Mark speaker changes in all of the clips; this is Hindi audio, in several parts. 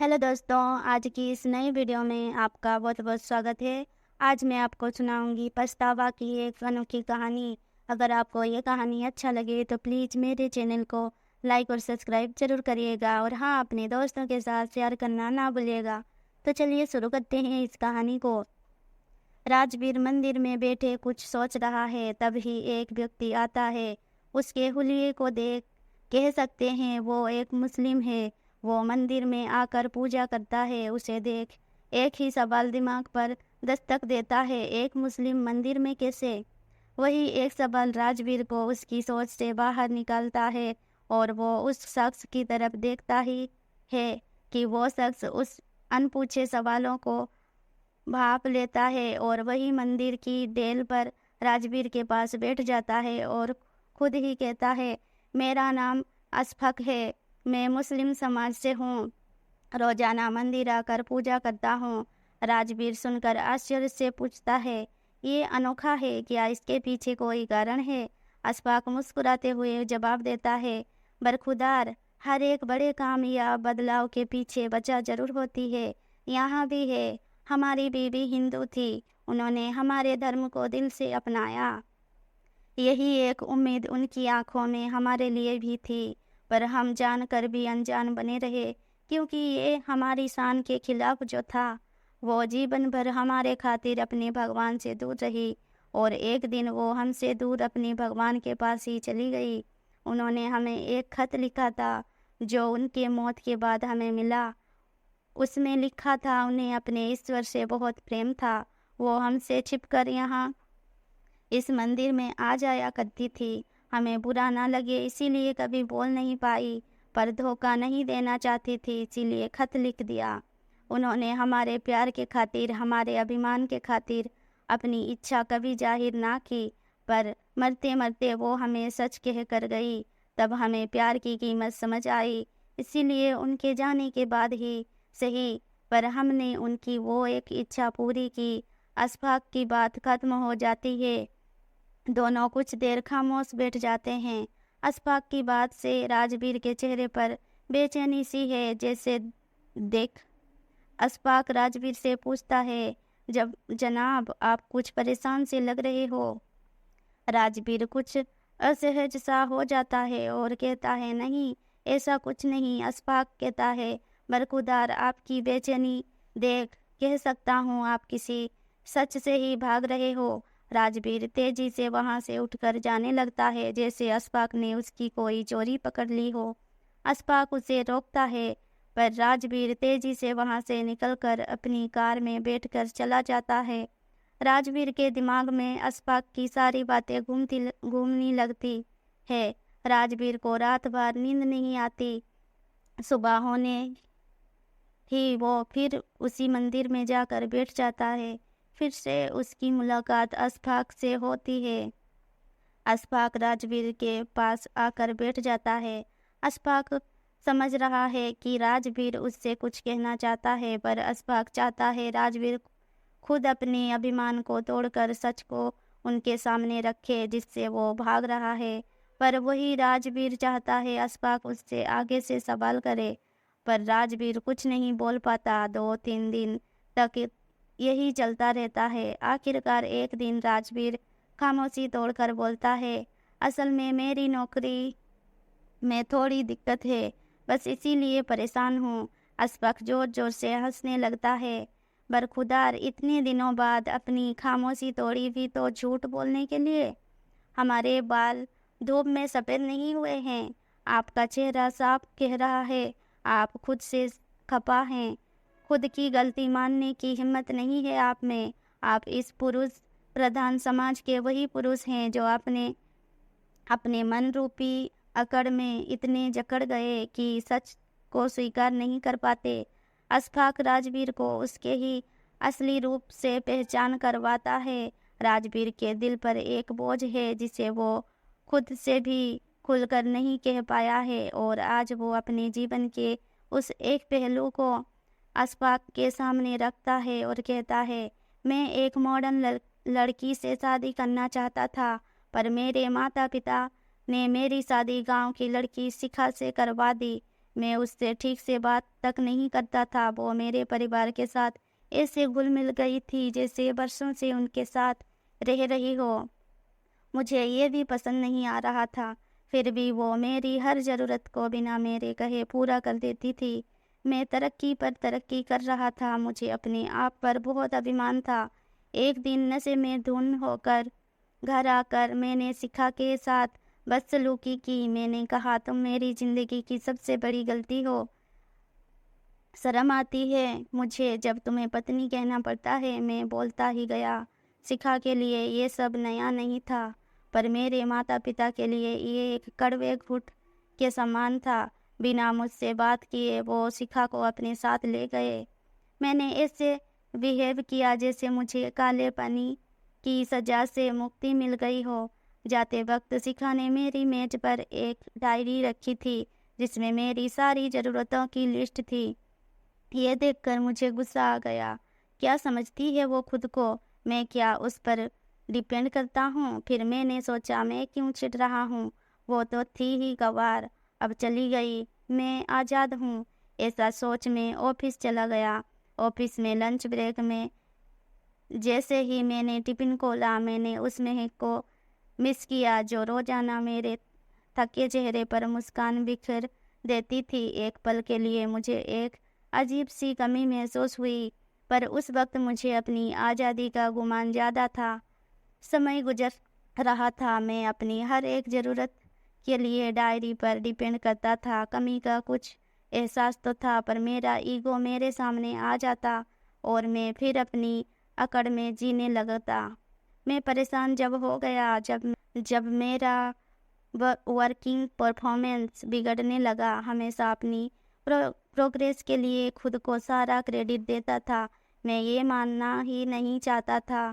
Speaker 1: हेलो दोस्तों, आज की इस नई वीडियो में आपका बहुत बहुत स्वागत है। आज मैं आपको सुनाऊंगी पछतावा की एक अनोखी कहानी। अगर आपको ये कहानी अच्छा लगे तो प्लीज़ मेरे चैनल को लाइक और सब्सक्राइब ज़रूर करिएगा और हाँ, अपने दोस्तों के साथ शेयर करना ना भूलिएगा। तो चलिए शुरू करते हैं इस कहानी को। राजवीर मंदिर में बैठे कुछ सोच रहा है, तभी एक व्यक्ति आता है। उसके हुलिये को देख कह सकते हैं वो एक मुस्लिम है। वो मंदिर में आकर पूजा करता है। उसे देख एक ही सवाल दिमाग पर दस्तक देता है, एक मुस्लिम मंदिर में कैसे? वही एक सवाल राजवीर को उसकी सोच से बाहर निकालता है और वो उस शख्स की तरफ देखता ही है कि वो शख्स उस अनपूछे सवालों को भाप लेता है और वही मंदिर की डेल पर राजवीर के पास बैठ जाता है और खुद ही कहता है, मेरा नाम अशफक है, मैं मुस्लिम समाज से हूँ, रोजाना मंदिर आकर पूजा करता हूँ। राजवीर सुनकर आश्चर्य से पूछता है, ये अनोखा है क्या? इसके पीछे कोई कारण है? अशफाक मुस्कुराते हुए जवाब देता है, बरखुदार, हर एक बड़े काम या बदलाव के पीछे वजह जरूर होती है। यहाँ भी है। हमारी बीवी हिंदू थी, उन्होंने हमारे धर्म को दिल से अपनाया। यही एक उम्मीद उनकी आंखों में हमारे लिए भी थी, पर हम जानकर भी अनजान बने रहे, क्योंकि ये हमारी शान के खिलाफ जो था। वो जीवन भर हमारे खातिर अपने भगवान से दूर रही और एक दिन वो हमसे दूर अपने भगवान के पास ही चली गई। उन्होंने हमें एक खत लिखा था जो उनके मौत के बाद हमें मिला। उसमें लिखा था उन्हें अपने ईश्वर से बहुत प्रेम था। वो हमसे छिपकर यहाँ इस मंदिर में आ जाया करती थी। हमें बुरा ना लगे इसीलिए कभी बोल नहीं पाई, पर धोखा नहीं देना चाहती थी इसीलिए खत लिख दिया। उन्होंने हमारे प्यार के खातिर, हमारे अभिमान के खातिर अपनी इच्छा कभी जाहिर ना की, पर मरते मरते वो हमें सच कह कर गई। तब हमें प्यार की कीमत समझ आई, इसीलिए उनके जाने के बाद ही सही, पर हमने उनकी वो एक इच्छा पूरी की। अशफाक की बात खत्म हो जाती है। दोनों कुछ देर खामोश बैठ जाते हैं। अशफाक की बात से राजवीर के चेहरे पर बेचैनी सी है, जैसे देख अशफाक राजवीर से पूछता है, जब जनाब आप कुछ परेशान से लग रहे हो। राजवीर कुछ असहज सा हो जाता है और कहता है, नहीं ऐसा कुछ नहीं। अशफाक कहता है, बरखुदार, आपकी बेचैनी देख कह सकता हूँ आप किसी सच से ही भाग रहे हो। राजवीर तेजी से वहां से उठकर जाने लगता है, जैसे अशफाक ने उसकी कोई चोरी पकड़ ली हो। अशफाक उसे रोकता है, पर राजवीर तेजी से वहां से निकलकर अपनी कार में बैठकर चला जाता है। राजवीर के दिमाग में अशफाक की सारी बातें घूमने लगती है। राजवीर को रात भर नींद नहीं आती। सुबह होने ही वो फिर उसी मंदिर में जाकर बैठ जाता है। फिर से उसकी मुलाकात अशफाक से होती है। अशफाक राजवीर के पास आकर बैठ जाता है। अशफाक समझ रहा है कि राजवीर उससे कुछ कहना चाहता है, पर अशफाक चाहता है राजवीर खुद अपने अभिमान को तोड़कर सच को उनके सामने रखे, जिससे वो भाग रहा है। पर वही राजवीर चाहता है अशफाक उससे आगे से सवाल करे, पर राजवीर कुछ नहीं बोल पाता। 2-3 दिन तक यही चलता रहता है। आखिरकार एक दिन राजवीर खामोशी तोड़कर बोलता है, असल में मेरी नौकरी में थोड़ी दिक्कत है, बस इसीलिए परेशान हूँ। अशफाक जोर जोर से हंसने लगता है, बरखुदार, इतने दिनों बाद अपनी खामोशी तोड़ी भी तो झूठ बोलने के लिए? हमारे बाल धूप में सफ़ेद नहीं हुए हैं। आपका चेहरा साफ कह रहा है, आप खुद से खफा हैं। खुद की गलती मानने की हिम्मत नहीं है आप में। आप इस पुरुष प्रधान समाज के वही पुरुष हैं जो आपने अपने मन रूपी अकड़ में इतने जकड़ गए कि सच को स्वीकार नहीं कर पाते। अशफाक राजवीर को उसके ही असली रूप से पहचान करवाता है। राजवीर के दिल पर एक बोझ है जिसे वो खुद से भी खुलकर नहीं कह पाया है, और आज वो अपने जीवन के उस एक पहलू को अशफाक के सामने रखता है और कहता है, मैं एक मॉडर्न लड़की से शादी करना चाहता था, पर मेरे माता पिता ने मेरी शादी गांव की लड़की शिखा से करवा दी। मैं उससे ठीक से बात तक नहीं करता था। वो मेरे परिवार के साथ ऐसे घुल मिल गई थी जैसे वर्षों से उनके साथ रह रही हो। मुझे ये भी पसंद नहीं आ रहा था, फिर भी वो मेरी हर ज़रूरत को बिना मेरे कहे पूरा कर देती थी। मैं तरक्की पर तरक्की कर रहा था, मुझे अपने आप पर बहुत अभिमान था। एक दिन नशे में धुन होकर घर आकर मैंने शिखा के साथ बदसलूकी की। मैंने कहा, तुम मेरी ज़िंदगी की सबसे बड़ी गलती हो। शर्म आती है मुझे जब तुम्हें पत्नी कहना पड़ता है। मैं बोलता ही गया। शिखा के लिए ये सब नया नहीं था, पर मेरे माता पिता के लिए ये एक कड़वे घूंट के समान था। बिना मुझसे बात किए वो शिखा को अपने साथ ले गए। मैंने ऐसे बिहेव किया जैसे मुझे काले पानी की सजा से मुक्ति मिल गई हो। जाते वक्त शिखा ने मेरी मेज पर एक डायरी रखी थी जिसमें मेरी सारी ज़रूरतों की लिस्ट थी। ये देखकर मुझे गुस्सा आ गया। क्या समझती है वो खुद को? मैं क्या उस पर डिपेंड करता हूँ? फिर मैंने सोचा, मैं क्यों चिढ़ रहा हूँ? वो तो थी ही गंवार, अब चली गई, मैं आज़ाद हूँ। ऐसा सोच मैं ऑफिस चला गया। ऑफिस में लंच ब्रेक में जैसे ही मैंने टिफिन खोला, मैंने उस महक को मिस किया जो रोज़ाना मेरे थके चेहरे पर मुस्कान बिखेर देती थी। एक पल के लिए मुझे एक अजीब सी कमी महसूस हुई, पर उस वक्त मुझे अपनी आज़ादी का गुमान ज़्यादा था। समय गुजर रहा था, मैं अपनी हर एक ज़रूरत के लिए डायरी पर डिपेंड करता था। कमी का कुछ एहसास तो था, पर मेरा ईगो मेरे सामने आ जाता और मैं फिर अपनी अकड़ में जीने लगता। मैं परेशान जब हो गया जब जब मेरा वर्किंग परफॉर्मेंस बिगड़ने लगा। हमेशा अपनी प्रोग्रेस के लिए खुद को सारा क्रेडिट देता था। मैं ये मानना ही नहीं चाहता था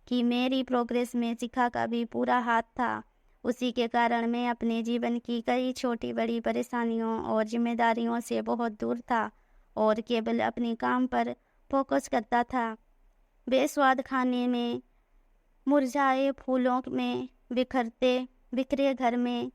Speaker 1: कि मेरी प्रोग्रेस में शिखा का भी पूरा हाथ था। उसी के कारण मैं अपने जीवन की कई छोटी बड़ी परेशानियों और जिम्मेदारियों से बहुत दूर था और केवल अपने काम पर फोकस करता था। बेस्वाद खाने में, मुरझाए फूलों में, बिखरे घर में,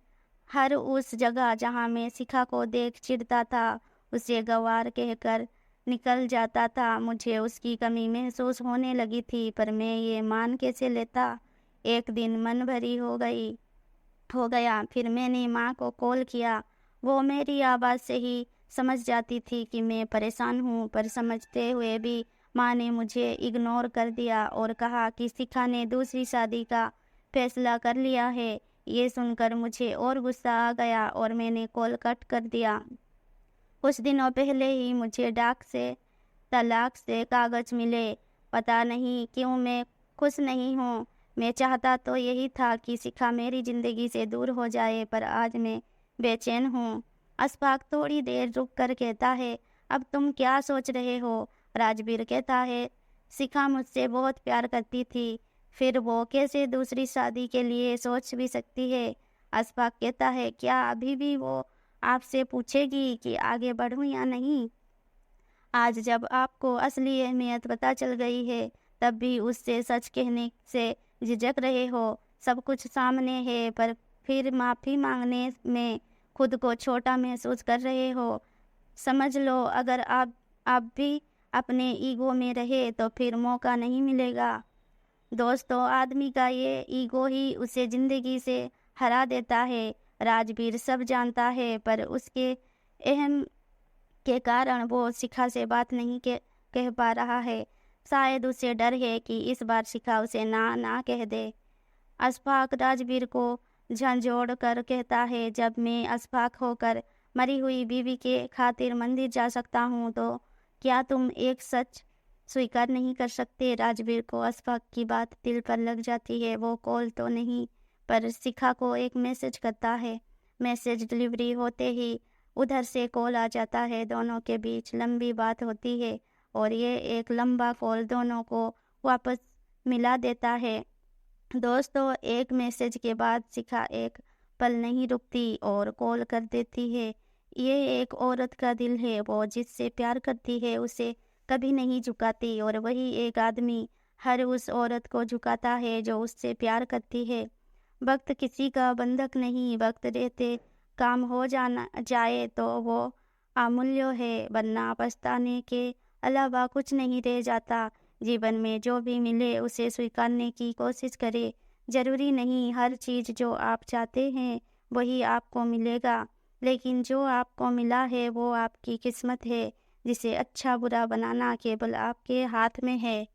Speaker 1: हर उस जगह जहाँ मैं शिखा को देख चिढ़ता था, उसे गंवार कहकर निकल जाता था। मुझे उसकी कमी महसूस होने लगी थी, पर मैं ये मान कैसे लेता? एक दिन मन भरी हो गया। फिर मैंने माँ को कॉल किया। वो मेरी आवाज़ से ही समझ जाती थी कि मैं परेशान हूँ, पर समझते हुए भी माँ ने मुझे इग्नोर कर दिया और कहा कि शिखा ने दूसरी शादी का फैसला कर लिया है। ये सुनकर मुझे और गुस्सा आ गया और मैंने कॉल कट कर दिया। कुछ दिनों पहले ही मुझे डाक से तलाक से कागज़ मिले। पता नहीं क्यों मैं खुश नहीं हूँ। मैं चाहता तो यही था कि शिखा मेरी ज़िंदगी से दूर हो जाए, पर आज मैं बेचैन हूँ। अशफाक थोड़ी देर रुक कर कहता है, अब तुम क्या सोच रहे हो? राजवीर कहता है, शिखा मुझसे बहुत प्यार करती थी, फिर वो कैसे दूसरी शादी के लिए सोच भी सकती है? अशफाक कहता है, क्या अभी भी वो आपसे पूछेगी कि आगे बढ़ूं या नहीं? आज जब आपको असली अहमियत पता चल गई है, तब भी उससे सच कहने से झिझक रहे हो। सब कुछ सामने है, पर फिर माफ़ी मांगने में खुद को छोटा महसूस कर रहे हो। समझ लो, अगर आप भी अपने ईगो में रहे तो फिर मौका नहीं मिलेगा। दोस्तों, आदमी का ये ईगो ही उसे ज़िंदगी से हरा देता है। राजवीर सब जानता है, पर उसके अहम के कारण वो शिखा से बात नहीं कह पा रहा है। शायद उसे डर है कि इस बार शिखा उसे ना कह दे। अशफाक राजवीर को झंझोड़ कर कहता है, जब मैं अशफाक होकर मरी हुई बीवी के खातिर मंदिर जा सकता हूँ, तो क्या तुम एक सच स्वीकार नहीं कर सकते? राजवीर को अशफाक की बात दिल पर लग जाती है। वो कॉल तो नहीं, पर शिखा को एक मैसेज करता है। मैसेज डिलीवरी होते ही उधर से कॉल आ जाता है। दोनों के बीच लंबी बात होती है और ये एक लंबा कॉल दोनों को वापस मिला देता है। दोस्तों, एक मैसेज के बाद शिखा एक पल नहीं रुकती और कॉल कर देती है। ये एक औरत का दिल है, वो जिससे प्यार करती है उसे कभी नहीं झुकाती, और वही एक आदमी हर उस औरत को झुकाता है जो उससे प्यार करती है। वक्त किसी का बंधक नहीं, वक्त रहते काम हो जाए तो वो अमूल्य है, वरना पछताने के अलावा कुछ नहीं रह जाता। जीवन में जो भी मिले उसे स्वीकारने की कोशिश करें। ज़रूरी नहीं हर चीज़ जो आप चाहते हैं वही आपको मिलेगा, लेकिन जो आपको मिला है वो आपकी किस्मत है, जिसे अच्छा बुरा बनाना केवल आपके हाथ में है।